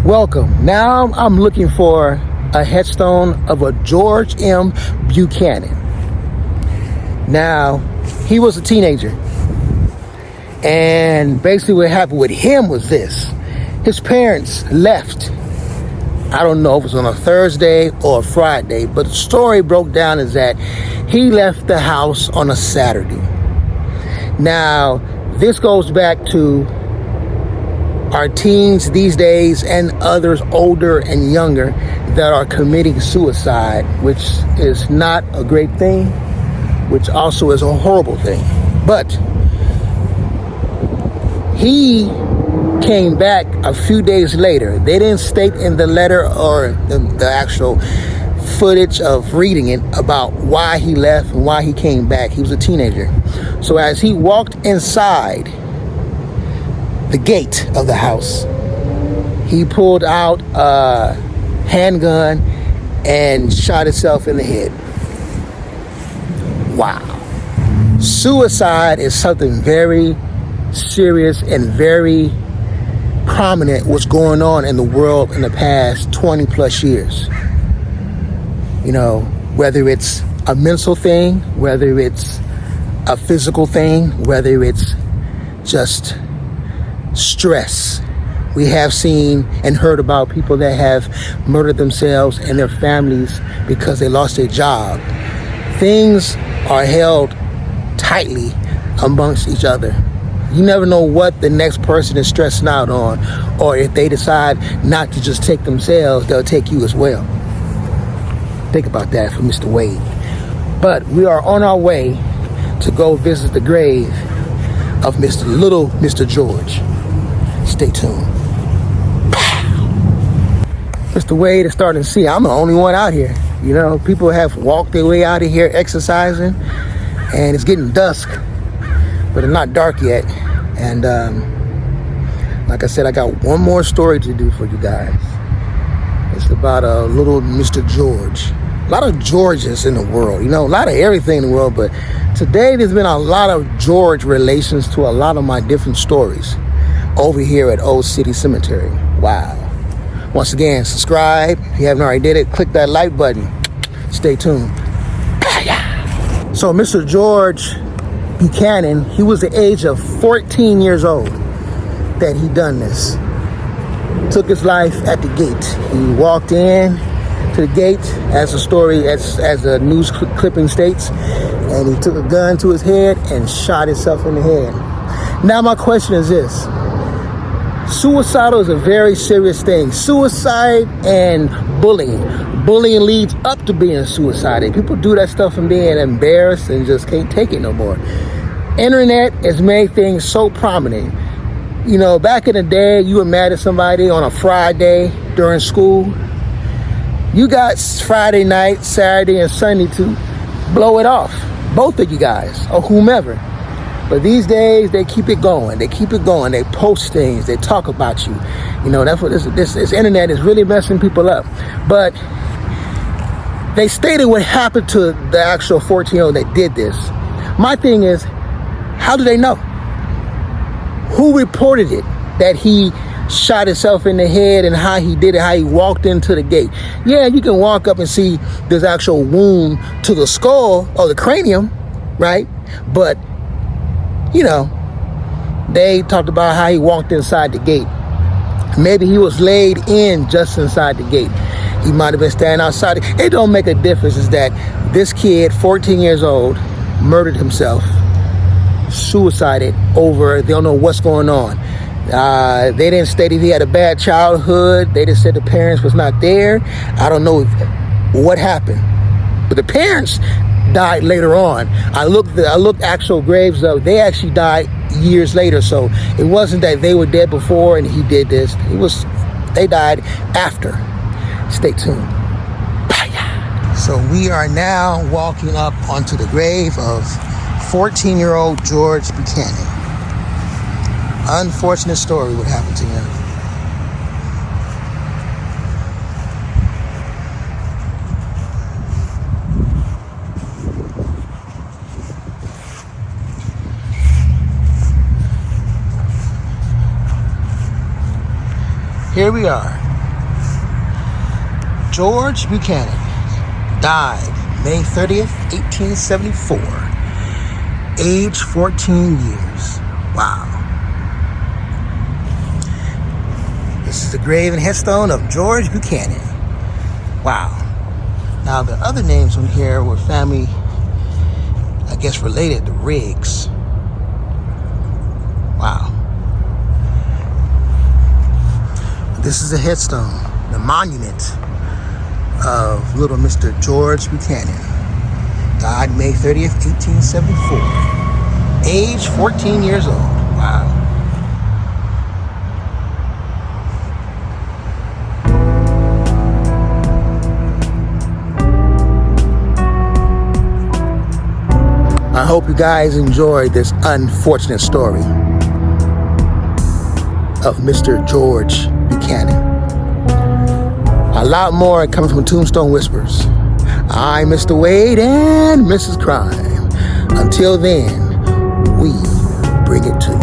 Welcome. Now I'm looking for a headstone of a George M. Buchanan. Now, he was a teenager. And basically what happened with him was this. His parents left. I don't know if it was on a Thursday or a Friday, but the story broke down is that he left the house on a Saturday. Now, this goes back to our teens these days and others older and younger that are committing suicide, which is not a great thing, which also is a horrible thing. But he came back a few days later. They didn't state in the letter or the actual footage of reading it about why he left and why he came back. He was a teenager. So as he walked inside the gate of the house, he pulled out a handgun and shot himself in the head. Wow. Suicide is something very serious and very prominent what's going on in the world in the past 20 plus years. You know, whether it's a mental thing, whether it's a physical thing, whether it's just stress. We have seen and heard about people that have murdered themselves and their families because they lost their job. Things are held tightly amongst each other. You never know what the next person is stressing out on, or if they decide not to just take themselves, they'll take you as well. Think about that for Mr. Wade. But we are on our way to go visit the grave of Mr. George. Stay tuned. Mr. Wade is starting to see I'm the only one out here. You know, people have walked their way out of here exercising, and it's getting dusk, but it's not dark yet. And like I said, I got one more story to do for you guys. It's about a little Mr. George. A lot of Georges in the world, you know, a lot of everything in the world, but today there's been a lot of George relations to a lot of my different stories over here at Old City Cemetery. Wow. Once again, subscribe. If you haven't already did it, click that like button. Stay tuned. So Mr. George Buchanan, he was the age of 14 years old that he done this. Took his life at the gate. He walked in to the gate, as the story, as the news clipping states, and he took a gun to his head and shot himself in the head. Now my question is this. Suicidal is a very serious thing. Suicide and bullying. Bullying leads up to being suicidal. People do that stuff and being embarrassed and just can't take it no more. Internet has made things so prominent. You know, back in the day, you were mad at somebody on a Friday during school. You got Friday night, Saturday, and Sunday to blow it off. Both of you guys, or whomever. But these days, they keep it going. They keep it going. They post things. They talk about you. You know, that's what this internet is really messing people up. But they stated what happened to the actual 14-year-old that did this. My thing is, how do they know? Who reported it that he shot himself in the head and how he did it, how he walked into the gate? Yeah, you can walk up and see this actual wound to the skull or the cranium, right? But you know, they talked about how he walked inside the gate. Maybe he was laid in just inside the gate. He might have been standing outside. It don't make a difference. Is that this kid, 14 years old, murdered himself, suicided over, they don't know what's going on. They didn't state if he had a bad childhood. They just said the parents was not there. I don't know what happened. But the parents died later on. I looked actual graves up. They actually died years later. So it wasn't that they were dead before and he did this. They died after. Stay tuned. Bye. So we are now walking up onto the grave of 14-year-old George Buchanan. Unfortunate story what happened to him. Here we are. George Buchanan died May 30th, 1874, age 14 years. Wow. This is the grave and headstone of George Buchanan. Wow. Now, the other names on here were family, I guess, related to Riggs. Wow. This is a headstone, the monument of little Mr. George Buchanan. Died May 30th, 1874. Age 14 years old. Wow. I hope you guys enjoyed this unfortunate story of Mr. George Buchanan. A lot more coming from Tombstone Whispers. I'm Mr. Wade and Mrs. Crime. Until then, we bring it to you.